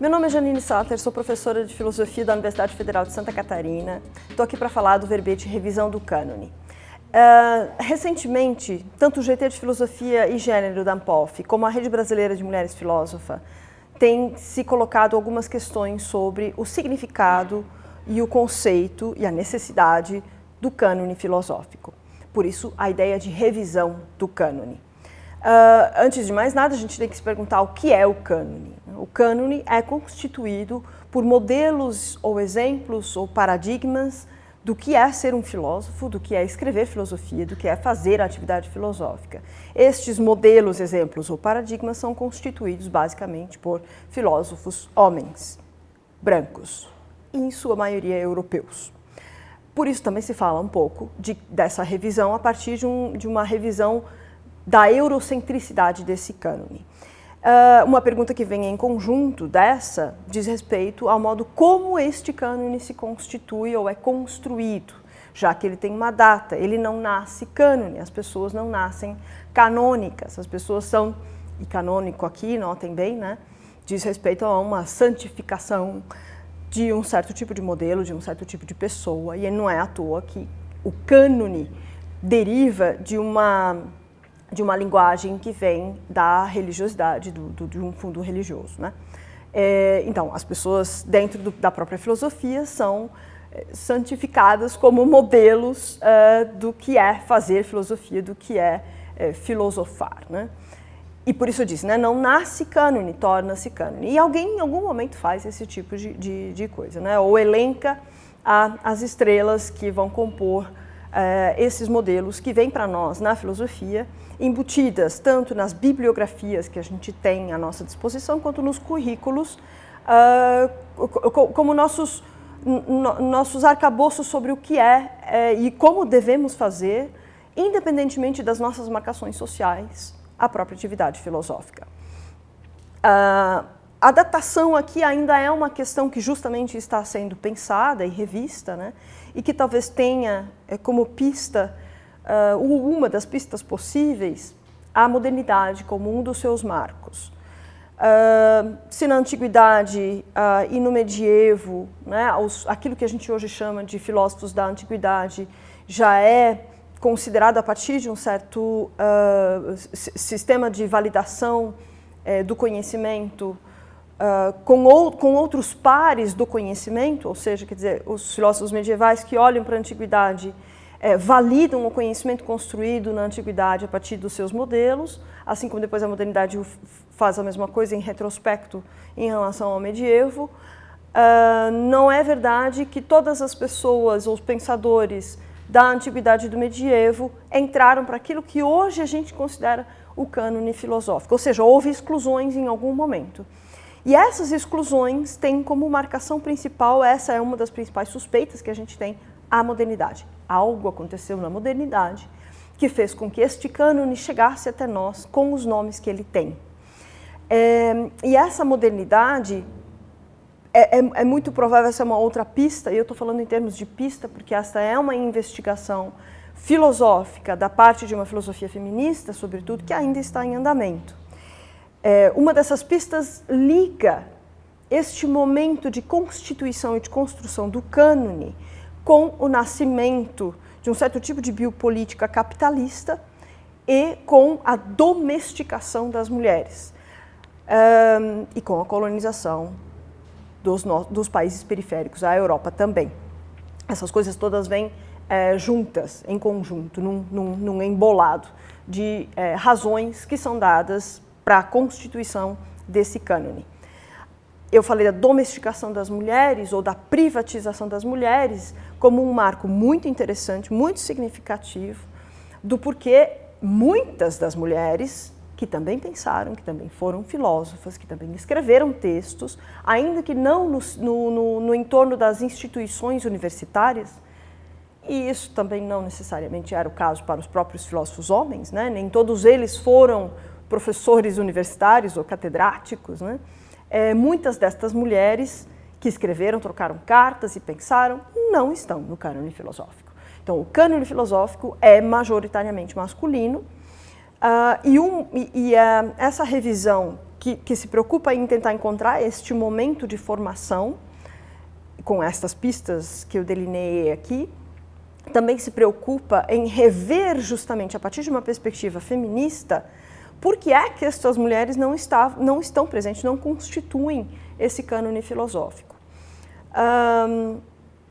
Meu nome é Janine Satter, sou professora de filosofia da Universidade Federal de Santa Catarina. Estou aqui para falar do verbete Revisão do Cânone. Recentemente, tanto o GT de Filosofia e Gênero da ANPOF, como a Rede Brasileira de Mulheres Filósofas, têm se colocado algumas questões sobre o significado e o conceito e a necessidade do cânone filosófico. Por isso, a ideia de revisão do cânone. Antes de mais nada, a gente tem que se perguntar o que é o cânone. O cânone é constituído por modelos ou exemplos ou paradigmas do que é ser um filósofo, do que é escrever filosofia, do que é fazer a atividade filosófica. Estes modelos, exemplos ou paradigmas são constituídos basicamente por filósofos homens, brancos, e em sua maioria europeus. Por isso também se fala um pouco dessa revisão a partir de uma revisão da eurocentricidade desse cânone. Uma pergunta que vem em conjunto dessa diz respeito ao modo como este cânone se constitui ou é construído, já que ele tem uma data, ele não nasce cânone, as pessoas não nascem canônicas, as pessoas são, e canônico aqui, notem bem, né, diz respeito a uma santificação de um certo tipo de modelo, de um certo tipo de pessoa, e não é à toa que o cânone deriva de uma linguagem que vem da religiosidade, de um fundo religioso, né? Então, as pessoas dentro da própria filosofia são santificadas como modelos do que é fazer filosofia, do que é filosofar, né? E por isso eu disse, né, não nasce cânone, torna-se cânone. E alguém em algum momento faz esse tipo de coisa, né? Ou elenca as estrelas que vão compor esses modelos que vêm para nós na filosofia, embutidas tanto nas bibliografias que a gente tem à nossa disposição, quanto nos currículos, como nossos arcabouços sobre o que é e como devemos fazer, independentemente das nossas marcações sociais, a própria atividade filosófica. A datação aqui ainda é uma questão que justamente está sendo pensada e revista, né? E que talvez tenha como pista, uma das pistas possíveis, a modernidade como um dos seus marcos. Se na antiguidade e no medievo, né, aquilo que a gente hoje chama de filósofos da antiguidade já é considerado a partir de um certo sistema de validação do conhecimento, com outros pares do conhecimento, ou seja, quer dizer, os filósofos medievais que olham para a antiguidade validam o conhecimento construído na antiguidade a partir dos seus modelos, assim como depois a modernidade faz a mesma coisa em retrospecto em relação ao medievo. Não é verdade que todas as pessoas ou os pensadores da antiguidade e do medievo entraram para aquilo que hoje a gente considera o cânone filosófico, ou seja, houve exclusões em algum momento. E essas exclusões têm como marcação principal, essa é uma das principais suspeitas que a gente tem, a modernidade. Algo aconteceu na modernidade que fez com que este cânone chegasse até nós com os nomes que ele tem. E essa modernidade é muito provável, essa é uma outra pista, e eu estou falando em termos de pista porque essa é uma investigação filosófica da parte de uma filosofia feminista, sobretudo, que ainda está em andamento. Uma dessas pistas liga este momento de constituição e de construção do cânone com o nascimento de um certo tipo de biopolítica capitalista e com a domesticação das mulheres e com a colonização dos países periféricos, a Europa também. Essas coisas todas vêm juntas, em conjunto, num embolado de razões que são dadas para a constituição desse cânone. Eu falei da domesticação das mulheres ou da privatização das mulheres como um marco muito interessante, muito significativo do porquê muitas das mulheres que também pensaram, que também foram filósofas, que também escreveram textos, ainda que não no entorno das instituições universitárias, e isso também não necessariamente era o caso para os próprios filósofos homens, né? Nem todos eles foram professores universitários ou catedráticos, né? Muitas destas mulheres que escreveram, trocaram cartas e pensaram, não estão no cânone filosófico. Então, o cânone filosófico é majoritariamente masculino, essa revisão que se preocupa em tentar encontrar este momento de formação, com estas pistas que eu delineei aqui, também se preocupa em rever justamente a partir de uma perspectiva feminista por que é que estas mulheres não estão presentes, não constituem esse cânone filosófico.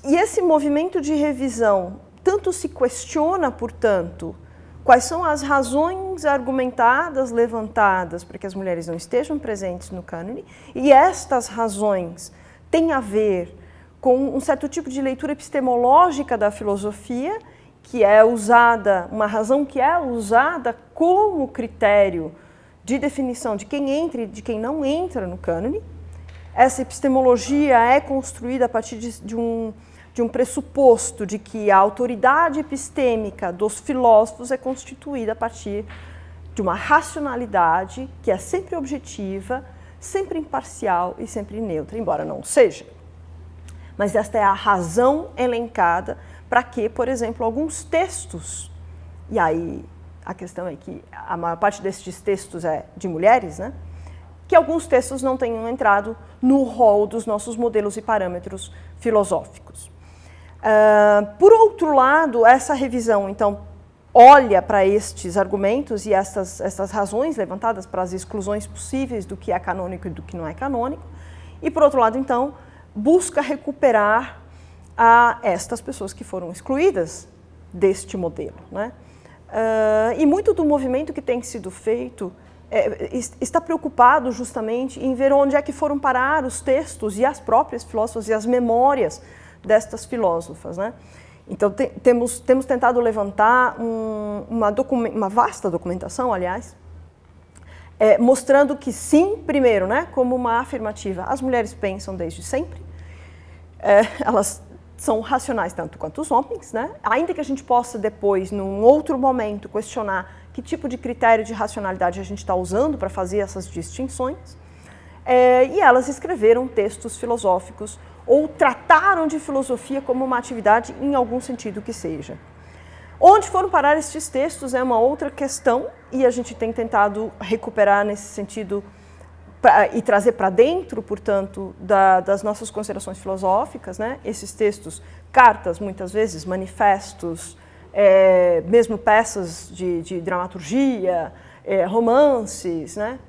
E esse movimento de revisão tanto se questiona, portanto, quais são as razões argumentadas, levantadas para que as mulheres não estejam presentes no cânone, e estas razões têm a ver com um certo tipo de leitura epistemológica da filosofia, que é usada, uma razão que é usada como critério de definição de quem entra e de quem não entra no cânone. Essa epistemologia é construída a partir de um pressuposto de que a autoridade epistêmica dos filósofos é constituída a partir de uma racionalidade que é sempre objetiva, sempre imparcial e sempre neutra, embora não seja. Mas esta é a razão elencada para que, por exemplo, alguns textos, e aí a questão é que a maior parte desses textos é de mulheres, né? Que alguns textos não tenham entrado no rol dos nossos modelos e parâmetros filosóficos. Por outro lado, essa revisão, então, olha para estes argumentos e essas razões levantadas para as exclusões possíveis do que é canônico e do que não é canônico, e, por outro lado, então, busca recuperar estas pessoas que foram excluídas deste modelo, né? E muito do movimento que tem sido feito está preocupado justamente em ver onde é que foram parar os textos e as próprias filósofas e as memórias destas filósofas, né? Então, temos tentado levantar uma vasta documentação, aliás, mostrando que sim, primeiro, né, como uma afirmativa, as mulheres pensam desde sempre, elas são racionais tanto quanto os homens, né? Ainda que a gente possa depois, num outro momento, questionar que tipo de critério de racionalidade a gente está usando para fazer essas distinções, e elas escreveram textos filosóficos ou trataram de filosofia como uma atividade em algum sentido que seja. Onde foram parar estes textos é uma outra questão e a gente tem tentado recuperar nesse sentido e trazer para dentro, portanto, das nossas considerações filosóficas, né? Esses textos, cartas, muitas vezes, manifestos, mesmo peças de dramaturgia, romances, né?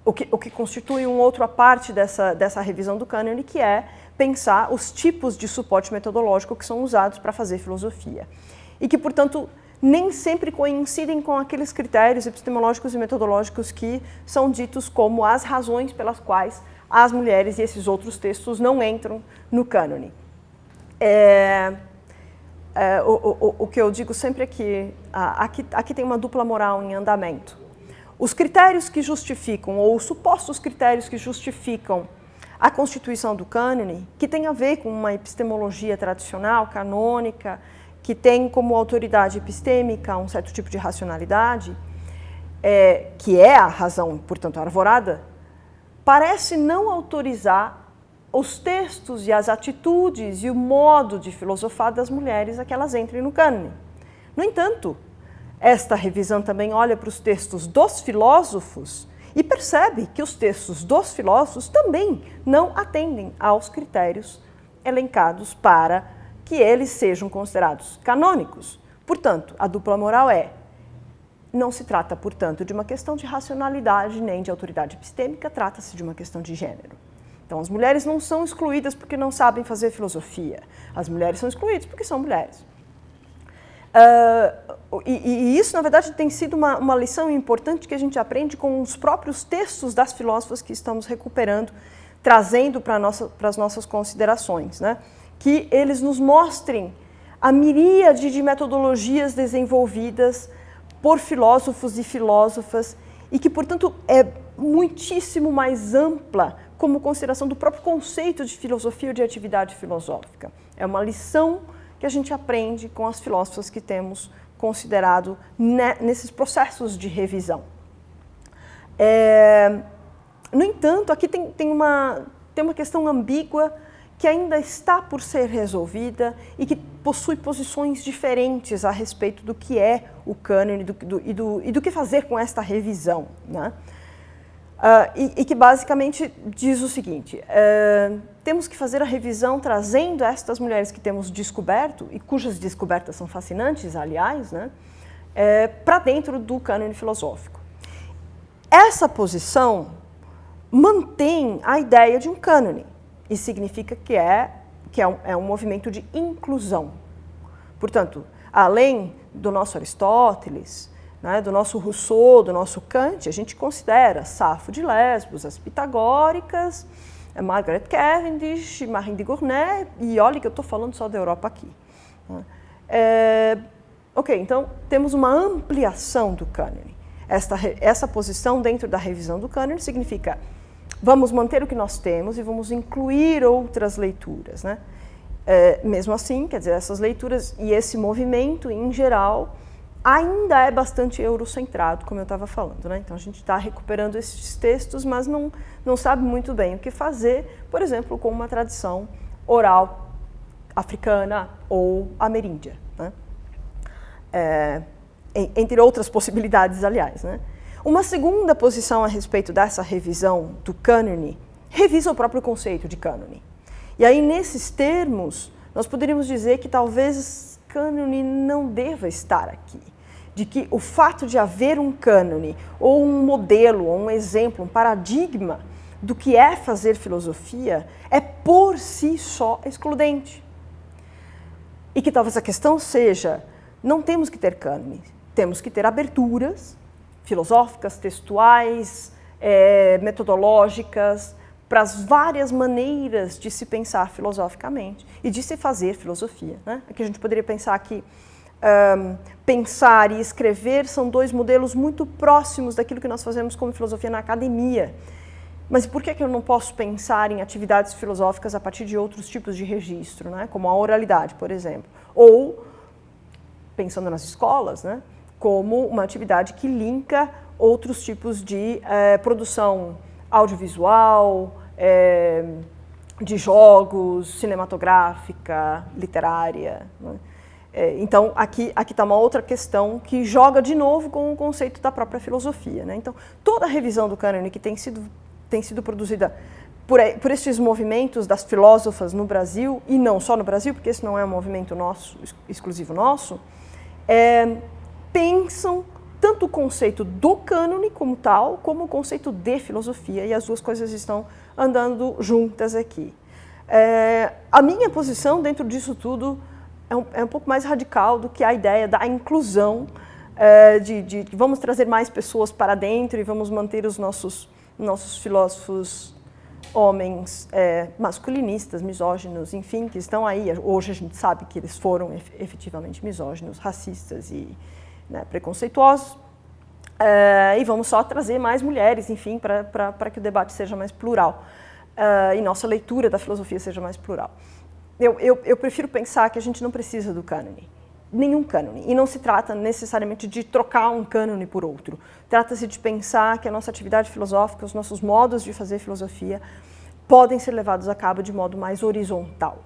O que constitui uma outra parte dessa revisão do cânone, que é pensar os tipos de suporte metodológico que são usados para fazer filosofia. E que, portanto, nem sempre coincidem com aqueles critérios epistemológicos e metodológicos que são ditos como as razões pelas quais as mulheres e esses outros textos não entram no cânone. O que eu digo sempre é que aqui tem uma dupla moral em andamento. Os critérios que justificam, ou os supostos critérios que justificam a constituição do cânone, que tem a ver com uma epistemologia tradicional, canônica, que tem como autoridade epistêmica um certo tipo de racionalidade, que é a razão, portanto, arvorada, parece não autorizar os textos e as atitudes e o modo de filosofar das mulheres a que elas entrem no cânone. No entanto, esta revisão também olha para os textos dos filósofos e percebe que os textos dos filósofos também não atendem aos critérios elencados para que eles sejam considerados canônicos. Portanto, a dupla moral não se trata, portanto, de uma questão de racionalidade nem de autoridade epistêmica, trata-se de uma questão de gênero. Então, as mulheres não são excluídas porque não sabem fazer filosofia. As mulheres são excluídas porque são mulheres. E isso, na verdade, tem sido uma lição importante que a gente aprende com os próprios textos das filósofas que estamos recuperando, trazendo para as nossas considerações, né? Que eles nos mostrem a miríade de metodologias desenvolvidas por filósofos e filósofas e que, portanto, é muitíssimo mais ampla como consideração do próprio conceito de filosofia ou de atividade filosófica. É uma lição que a gente aprende com as filósofas que temos considerado nesses processos de revisão. No entanto, aqui tem uma questão ambígua que ainda está por ser resolvida e que possui posições diferentes a respeito do que é o cânone e do que fazer com esta revisão, né? e que basicamente diz o seguinte, temos que fazer a revisão trazendo estas mulheres que temos descoberto, e cujas descobertas são fascinantes, aliás, né, para dentro do cânone filosófico. Essa posição mantém a ideia de um cânone, e significa que é um movimento de inclusão. Portanto, além do nosso Aristóteles, né, do nosso Rousseau, do nosso Kant, a gente considera Safo de Lesbos, as pitagóricas, Margaret Cavendish, Marie de Gournay, e olha que eu estou falando só da Europa aqui. Ok, então temos uma ampliação do cânone. Essa posição dentro da revisão do cânone significa vamos manter o que nós temos e vamos incluir outras leituras, né? Mesmo assim, quer dizer, essas leituras e esse movimento, em geral, ainda é bastante eurocentrado, como eu estava falando, né? Então a gente está recuperando esses textos, mas não sabe muito bem o que fazer, por exemplo, com uma tradição oral africana ou ameríndia, né? Entre outras possibilidades, aliás, né? Uma segunda posição a respeito dessa revisão do cânone revisa o próprio conceito de cânone. E aí, nesses termos, nós poderíamos dizer que talvez cânone não deva estar aqui. De que o fato de haver um cânone, ou um modelo, ou um exemplo, um paradigma do que é fazer filosofia, é por si só excludente. E que talvez a questão seja, não temos que ter cânone, temos que ter aberturas filosóficas, textuais, metodológicas, para as várias maneiras de se pensar filosoficamente e de se fazer filosofia, né? Aqui a gente poderia pensar que pensar e escrever são dois modelos muito próximos daquilo que nós fazemos como filosofia na academia. Mas por que eu não posso pensar em atividades filosóficas a partir de outros tipos de registro, né? Como a oralidade, por exemplo? Ou, pensando nas escolas, né? Como uma atividade que linka outros tipos de produção audiovisual, de jogos, cinematográfica, literária, né? Então, aqui está uma outra questão que joga de novo com o conceito da própria filosofia, né? Então, toda a revisão do cânone que tem sido produzida por estes movimentos das filósofas no Brasil, e não só no Brasil, porque esse não é um movimento nosso, exclusivo nosso, pensam tanto o conceito do cânone como tal, como o conceito de filosofia, e as duas coisas estão andando juntas aqui. A minha posição dentro disso tudo é um pouco mais radical do que a ideia da inclusão, de vamos trazer mais pessoas para dentro e vamos manter os nossos filósofos homens masculinistas, misóginos, enfim, que estão aí. Hoje a gente sabe que eles foram efetivamente misóginos, racistas e, né, preconceituosos. E vamos só trazer mais mulheres, enfim, para que o debate seja mais plural e nossa leitura da filosofia seja mais plural. Eu prefiro pensar que a gente não precisa do cânone, nenhum cânone, e não se trata necessariamente de trocar um cânone por outro. Trata-se de pensar que a nossa atividade filosófica, os nossos modos de fazer filosofia podem ser levados a cabo de modo mais horizontal.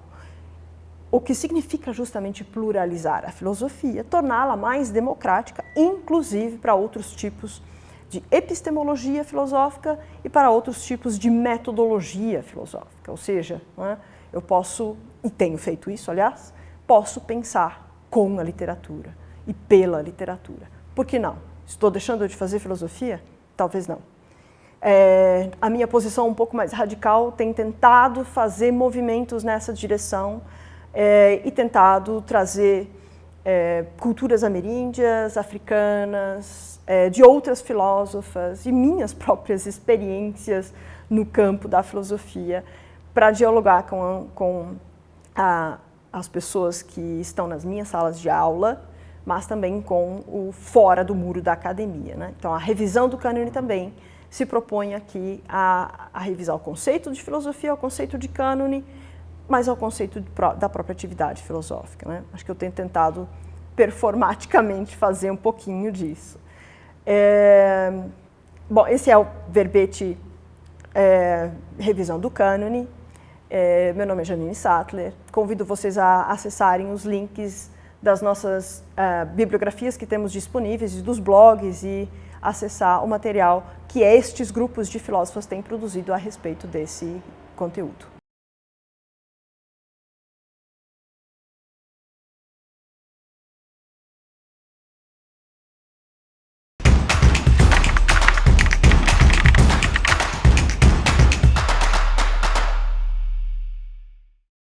O que significa justamente pluralizar a filosofia, torná-la mais democrática, inclusive para outros tipos de epistemologia filosófica e para outros tipos de metodologia filosófica. Ou seja, né, eu posso, e tenho feito isso, aliás, posso pensar com a literatura e pela literatura. Por que não? Estou deixando de fazer filosofia? Talvez não. A minha posição um pouco mais radical tem tentado fazer movimentos nessa direção e tentado trazer culturas ameríndias, africanas, de outras filósofas e minhas próprias experiências no campo da filosofia para dialogar com as pessoas que estão nas minhas salas de aula, mas também com o fora do muro da academia, né? Então, a revisão do cânone também se propõe aqui a revisar o conceito de filosofia, o conceito de cânone, mas ao conceito da própria atividade filosófica, né? Acho que eu tenho tentado performaticamente fazer um pouquinho disso. Bom, esse é o verbete revisão do cânone. Meu nome é Janine Sattler. Convido vocês a acessarem os links das nossas bibliografias que temos disponíveis, dos blogs e acessar o material que estes grupos de filósofos têm produzido a respeito desse conteúdo.